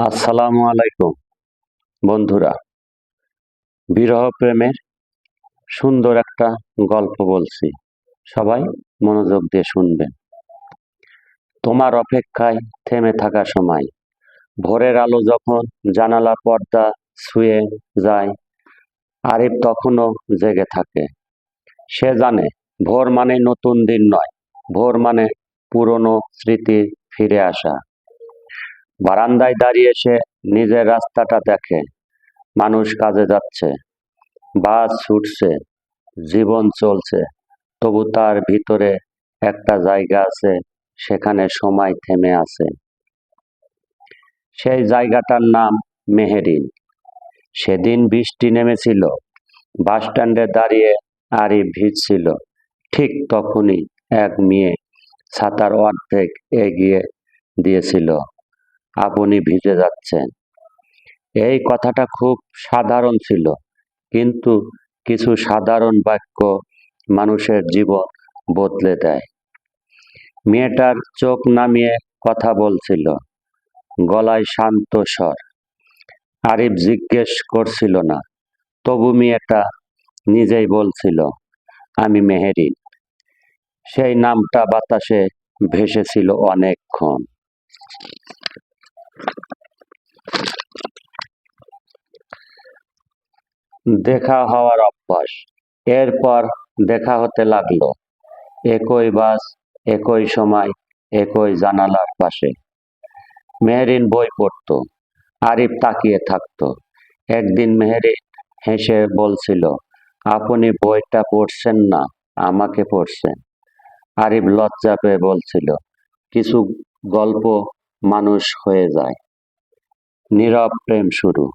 আসসালামু আলাইকুম বন্ধুরা। বিরহ প্রেমের সুন্দর একটা গল্প বলছি, সবাই মনোযোগ দিয়ে শুনবেন। তোমার অপেক্ষায় থেমে থাকা সময়, ভোরের আলো যখন জানালার পর্দা ছুঁয়ে যায়, আরিফ তখনও জেগে থাকে। সে জানে ভোর মানে নতুন দিন নয়, ভোর মানে পুরনো স্মৃতি ফিরে আসা। বারান্দায় দাঁড়িয়ে সে নিজের রাস্তাটা দেখে, মানুষ কাজে যাচ্ছে, বাস ছুটছে, জীবন চলছে, তবু তার ভিতরে একটা জায়গা আছে, সেখানে সময় থেমে আছে। সেই জায়গাটার নাম মেহেরিন। সেদিন বৃষ্টি নেমেছিল, বাস স্ট্যান্ডে দাঁড়িয়ে আরিফ ভিজছিল। ঠিক তখনই এক মেয়ে ছাতার অর্ধেক এগিয়ে দিয়েছিল। আপনি ভিজে যাচ্ছেন। এই কথাটা খুব সাধারণ ছিল, কিন্তু কিছু সাধারণ বাক্য মানুষের জীবন বদলে দেয়। মেয়েটার চোখ নামিয়ে কথা বলছিল, গলায় শান্ত স্বর। আরিফ জিজ্ঞেস করছিল না, তবু মেয়েটা নিজেই বলছিল, আমি মেহেরিন। সেই নামটা বাতাসে ভেসেছিল অনেকক্ষণ। দেখা হওয়ার অভ্যাস। এরপর দেখা হতে লাগলো, একই বাস, একই সময়, একই জানালার পাশে। মেহেরিন বই পড়তো, আরিফ তাকিয়ে থাকতো। একদিন মেহেরিন হেসে বলছিল, আপনি বইটা পড়ছেন না, আমাকে পড়ছেন। আরিফ লজ্জা পেয়ে বলছিল, কিছু গল্প মানুষ হয়ে যায়। নীরব প্রেম শুরু।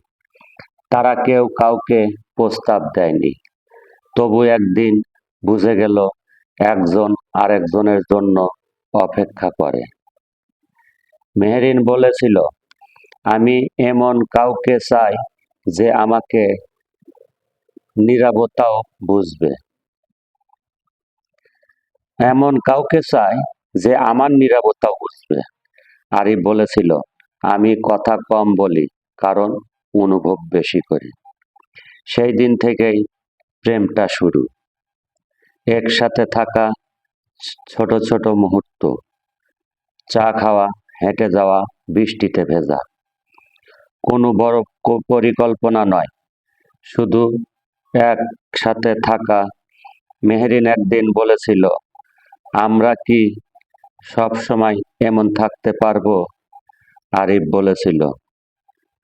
তারা কেউ কাউকে প্রস্তাব দেয়নি, তবু একদিন বুঝে গেল একজন আরেকজনের জন্য অপেক্ষা করে। মেহেরিন বলেছিল, আমি এমন কাউকে চাই যে আমাকে নীরবতাও বুঝবে। এমন কাউকে চাই যে আমার নীরবতাও বুঝবে। আরিফ বলেছিল, আমি কথা কম বলি, কারণ অনুভব বেশি করি। সেই দিন থেকেই প্রেমটা শুরু। একসাথে থাকা, ছোট ছোট মুহূর্ত, চা খাওয়া, হেঁটে যাওয়া, বৃষ্টিতে ভেজা। কোনো বড় পরিকল্পনা নয়, শুধু একসাথে থাকা। মেহেরিন একদিন বলেছিল, আমরা কি সব সময় এমন থাকতে পারবো? আরিফ বলেছিল,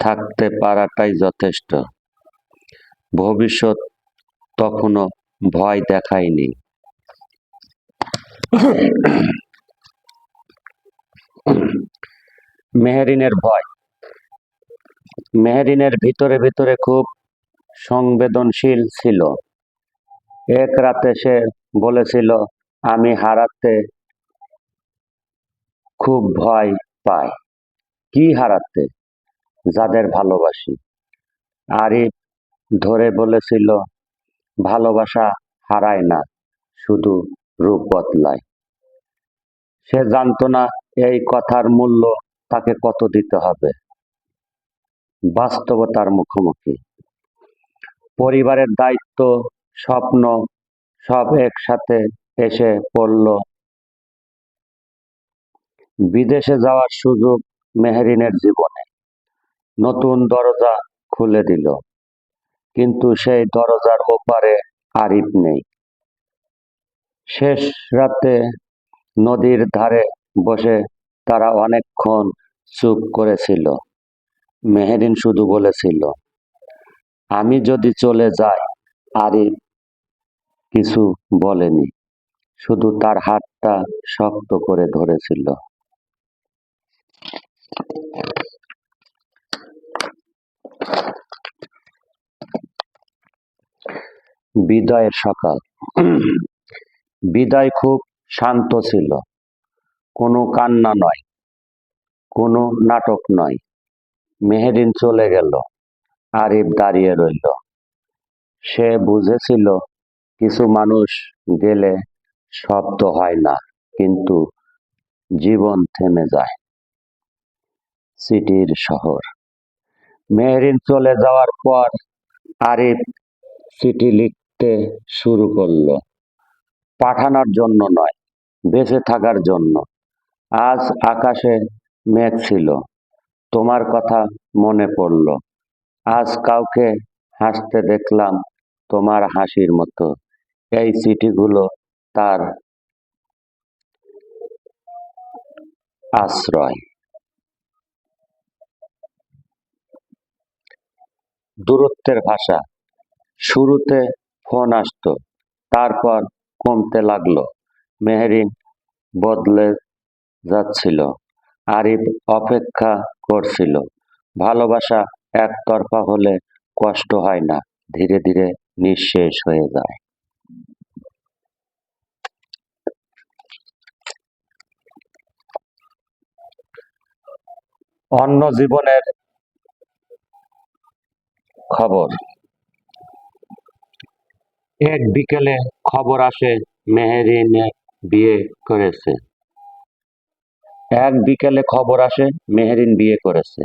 থাকতে পারাটাই যথেষ্ট। ভবিষ্যৎ তখনও ভয় দেখায়নি। মেহেরিনের ভয়। মেহেরিনের ভিতরে ভিতরে খুব সংবেদনশীল ছিল। এক রাতে সে বলেছিল, আমি হারাতে খুব ভয় পাই। কি হারাতে? যাদের ভালোবাসি। আরিফ ধরে বলেছিল, ভালোবাসা হারায় না, শুধু রূপ বদলায়। সে জানতো না এই কথার মূল্য তাকে কত দিতে হবে। বাস্তবতার মুখোমুখি। পরিবারের দায়িত্ব, স্বপ্ন সব একসাথে এসে পড়ল। বিদেশে যাওয়ার সুযোগ মেহেরিনের জীবনে নতুন দরজা খুলে দিল, কিন্তু সেই দরজার ওপারে আরিফ নেই। শেষ রাতে নদীর ধারে বসে তারা অনেকক্ষণ চুপ করেছিল। মেহেরিন শুধু বলেছিল, আমি যদি চলে যাই। আরিফ কিছু বলেনি, শুধু তার হাতটা শক্ত করে ধরেছিল। বিদায়ের সকাল। বিদায় খুব শান্ত ছিল, কোনো কান্না নয়, কোনো নাটক নয়। মেহেরিন চলে গেল, আরিফ দাঁড়িয়ে রইল। সে বুঝেছিল, কিছু মানুষ গেলে শব্দ হয় না, কিন্তু জীবন থেমে যায়। সিটির শহর। মেহেরিন চলে যাওয়ার পর আরিফ চিঠি লিখতে শুরু করলো, পাঠানোর জন্য নয়, বেঁচে থাকার জন্য। আজ আকাশে মেঘ ছিল, তোমার কথা মনে পড়ল। আজ কাউকে হাসতে দেখলাম তোমার হাসির মতো। এই চিঠিগুলো তার আশ্রয়। দূরত্বের ভাষা। শুরুতে ফোন আসতো, তারপর কমতে লাগলো। মেহেরিন বদলে যাচ্ছিল, আরিফ অপেক্ষা করছিল। ভালোবাসা একতরফা হলে কষ্ট হয় না, ধীরে ধীরে নিঃশেষ হয়ে যায়। অন্য জীবনের খবর। এক বিকেলে খবর আসে মেহেরিনে বিয়ে করেছে। মেহেরিন বিয়ে করেছে।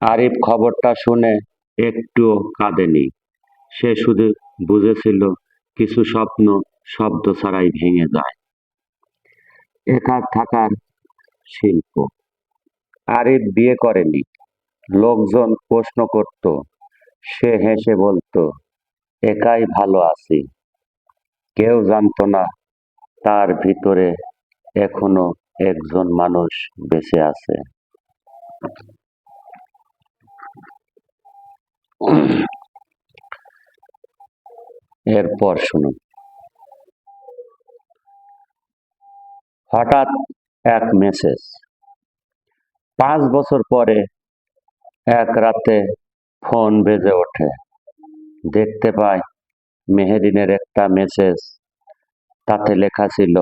আরিফ খবরটা শুনে একটুও কাঁদেনি। সে শুধু বুঝেছিল কিছু স্বপ্ন শব্দ ছাড়াই ভেঙে যায়। একা থাকার শিল্প। আরিফ বিয়ে করেনি। লোকজন প্রশ্ন করত, সে হেসে বলতো, একাই ভালো আছি। কেউ জানতো না তার ভিতরে এখনো একজন মানুষ বেঁচে আছে। এরপর শুনুন। হঠাৎ এক মেসেজ। 5 বছর পরে এক রাতে ফোন বেজে ওঠে। দেখতে পাই মেহেরিনের একটা মেসেজ। তাতে লেখা ছিল,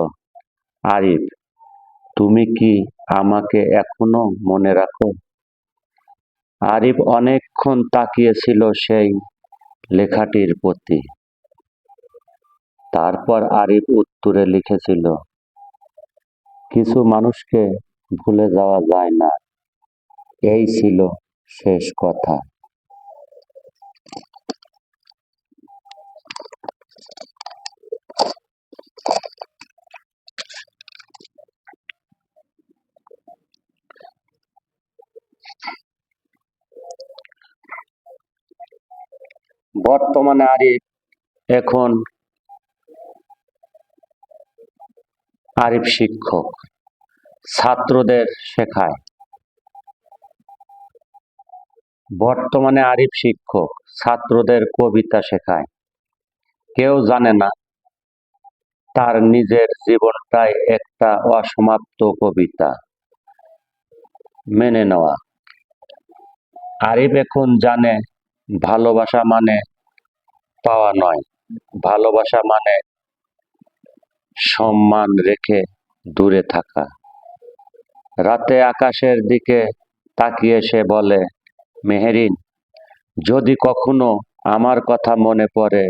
আরিফ, তুমি কি আমাকে এখনো মনে রাখো? আরিফ অনেকক্ষণ তাকিয়ে ছিল সেই লেখাটির প্রতি। তারপর আরিফ উত্তরে লিখেছিল, কিছু মানুষকে ভুলে যাওয়া যায় না। এই ছিল শেষ কথা। বর্তমানে এখন আরিফ শিক্ষক, ছাত্রদের শেখায়। ছাত্রদের কবিতা শেখায়। কেউ জানে না তার নিজের জীবনটাই একটা অসমাপ্ত কবিতা। মেনে নেওয়া। আরিফ এখন জানে ভালোবাসা মানে পাওয়া নয়, ভালোবাসা মানে সম্মান রেখে দূরে থাকা। রাতে আকাশের দিকে তাকিয়ে সে বলে, মেহেরিন, যদি কখনো আমার কথা মনে পড়ে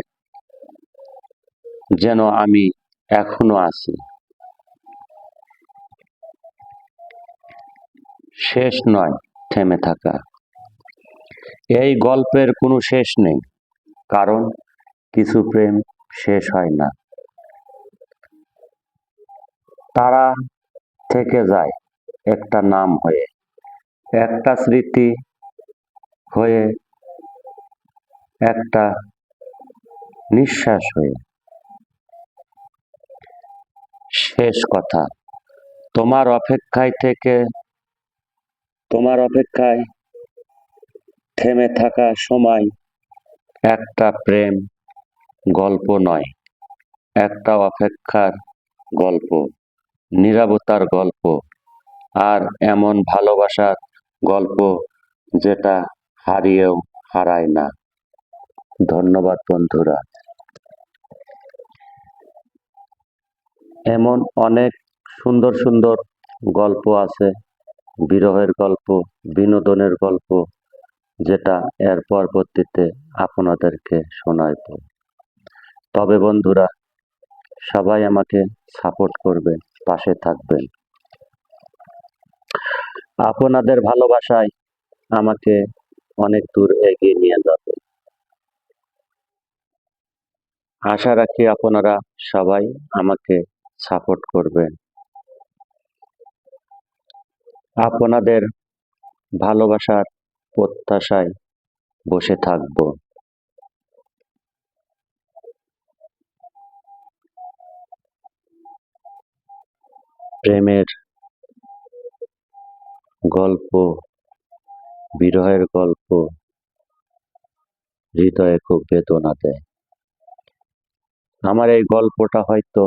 যেন আমি এখনো আছি। শেষ নয়, থেমে থাকা। এই গল্পের কোনো শেষ নেই, কারণ কিছু প্রেম শেষ হয় না, তারা থেকে যায় একটা নাম হয়ে, একটা স্মৃতি হয়ে, একটা নিঃশ্বাস হয়ে। শেষ কথা, তোমার অপেক্ষায় থেমে থাকা সময় একটা প্রেম গল্প নয়, একটা অপেক্ষার গল্প, নীরবতার গল্প, আর এমন ভালোবাসার গল্প যেটা হারিয়েও হারায় না। ধন্যবাদ বন্ধুরা। এমন অনেক সুন্দর সুন্দর গল্প আছে, বিরহের গল্প, বিনোদনের গল্প, যেটা এর পরবর্তীতে আপনাদেরকে শোনাইব। তবে বন্ধুরা, সবাই আমাকে সাপোর্ট করবেন, পাশে থাকবেন। আপনাদের ভালোবাসায় আমাকে অনেক দূর এগিয়ে নিয়ে যাবে। আশা রাখি আপনারা সবাই আমাকে সাপোর্ট করবেন। আপনাদের ভালোবাসার প্রত্যাশায় বসে থাকব। প্রেমের গল্প, বিরহের গল্প হৃদয়ে খুব বেদনা দেয়। আমার এই গল্পটা হয়তো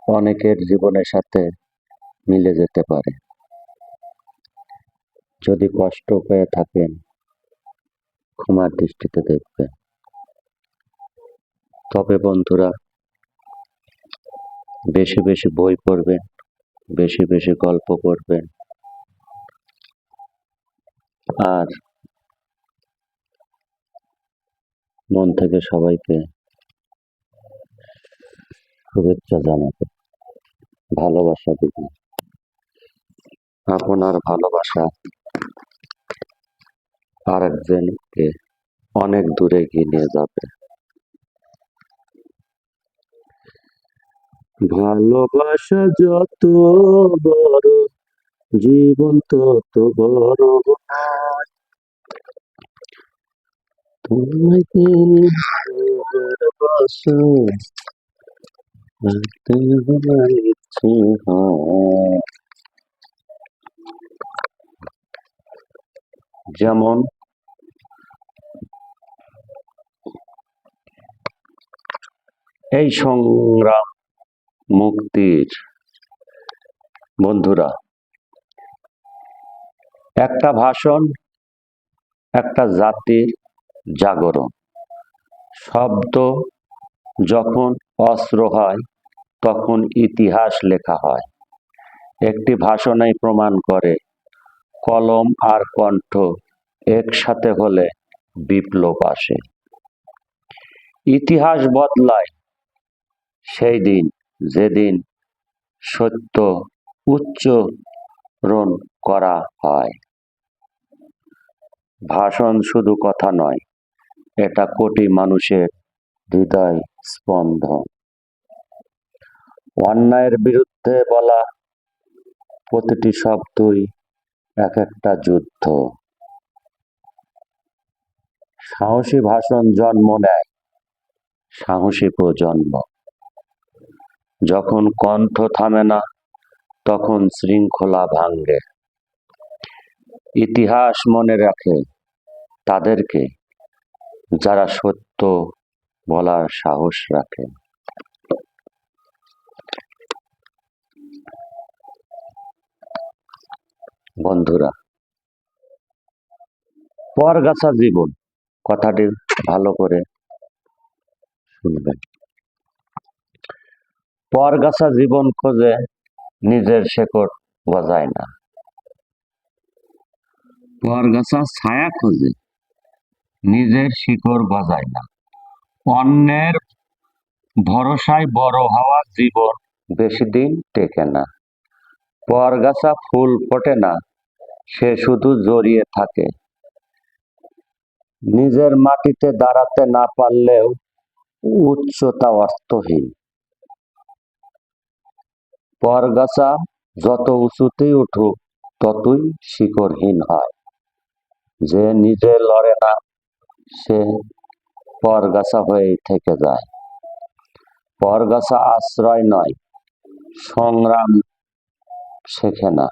অনেকের জীবনের সাথে মিলে যেতে পারে। যদি কষ্ট পেয়ে থাকেন, ক্ষমার দৃষ্টিতে দেখবেন। তবে বন্ধুরা, বেশি বেশি বই পড়বেন, বেশি বেশি গল্প পড়বেন, আর মন থেকে সবাইকে শুভেচ্ছা জানাবেন, ভালোবাসা দিবেন। আপনার ভালোবাসা আরেকজনকে অনেক দূরে এগিয়ে নিয়ে যাবে। ভালোবাসা যত বড়, জীবন তত বড়। তোমায় পেয়ে ভালোবাসা রাখতে আমার ইচ্ছে হয়। যেমন এই সংগ্রাম মুক্তির বন্ধুরা, একটা ভাষণ, একটা জাতির জাগরণ। শব্দ যখন অস্ত্র হয়, তখন ইতিহাস লেখা হয়। একটি ভাষণই প্রমাণ করে, কলম আর কণ্ঠ একসাথে হলে বিপ্লব আসে। ইতিহাস বদলায় সেই দিন, যেদিন সত্য উচ্চারণ করা হয়। ভাষণ শুধু কথা নয়, এটা কোটি মানুষের হৃদয় স্পন্দন। অন্যায়ের বিরুদ্ধে বলা প্রতিটি শব্দই এক একটা যুদ্ধ। সাহসী ভাষণ জন্ম নেয় সাহসী প্রজন্ম। যখন কণ্ঠ থামে না, তখন শৃঙ্খলা ভাঙে। ইতিহাস মনে রাখে তাদেরকে, যারা সত্য বলার সাহস রাখে। বন্ধুরা, পরগাছা জীবন কথাটি ভালো করে শুনবেন। পরগাছা জীবন খোঁজে, নিজের শেকড় গজায় না। পরগাছা ছায়া খোঁজে, নিজের শিকড় গজায় না। অন্যের ভরসায় বড় হওয়া জীবন বেশি দিন টেকে না। পরগাছা ফুল ফোটে না, সে শুধু জড়িয়ে থাকে। নিজের মাটিতে দাঁড়াতে না পারলেও উচ্চতা অর্থহীন। পরগাছা যত উঁচুতেই উঠুক, ততই শিকড়হীন হয়। যে নিজে লড়ে না, সে পরগাছা হয়েই থেকে যায়। পরগাছা আশ্রয় নয়, সংগ্রাম শেখে না।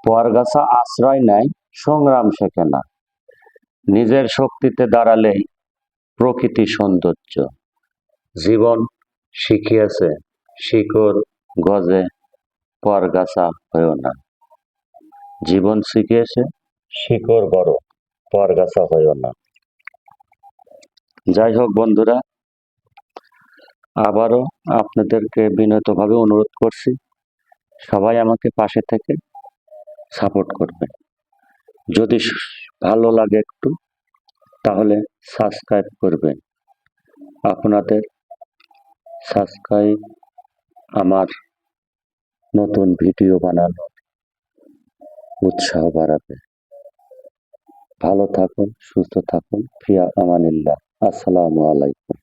পরগাছা আশ্রয় নেয়, সংগ্রাম শেখে না। নিজের শক্তিতে দাঁড়ালেই প্রকৃতি সৌন্দর্য। জীবন শিখিয়েছে, শিকড় গজে, পরগাছা হয়েও না। জীবন শিখিয়েছে, শিকড় বড়, পরগাছা হয়েও না। যাই হোক বন্ধুরা, আবারও আপনাদেরকে বিনীতভাবে অনুরোধ করছি, সবাই আমাকে পাশে থেকে সাপোর্ট করবেন। যদি ভালো লাগে একটু, তাহলে সাবস্ক্রাইব করবেন। আপনাদের সাবস্ক্রাইব আমার নতুন ভিডিও বানানোর উৎসাহ বাড়াবে। ভালো থাকুন, সুস্থ থাকুন। ফিয়া আমানিল্লাহ। আসসালামু আলাইকুম।